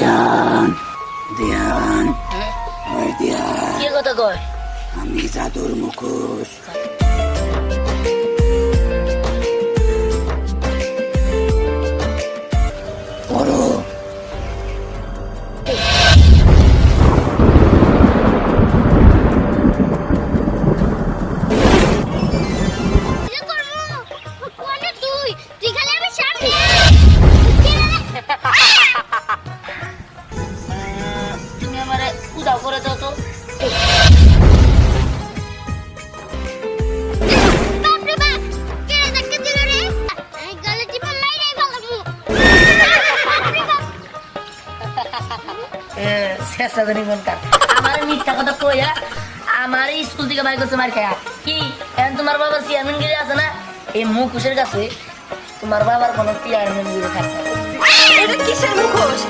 দিয়ান দিয়ান ওই দিয়ান কি কথা কয়? আমি জাদুর মুখোশ পড়ো। তুমি আমারে উদাও করে দাও তো। শেষা জানি মনটা আমার মিথ্যা কথা কইয়া আমার স্কুল থেকে বাই করছে মার খায়া কি এখন তোমার বাবার চেয়ারম্যান গিরি আছে না এই মুখোশের কাছে তোমার বাবার কোনো চেয়ারম্যান গিরি থাকবে এটা কিসের মুখোশ?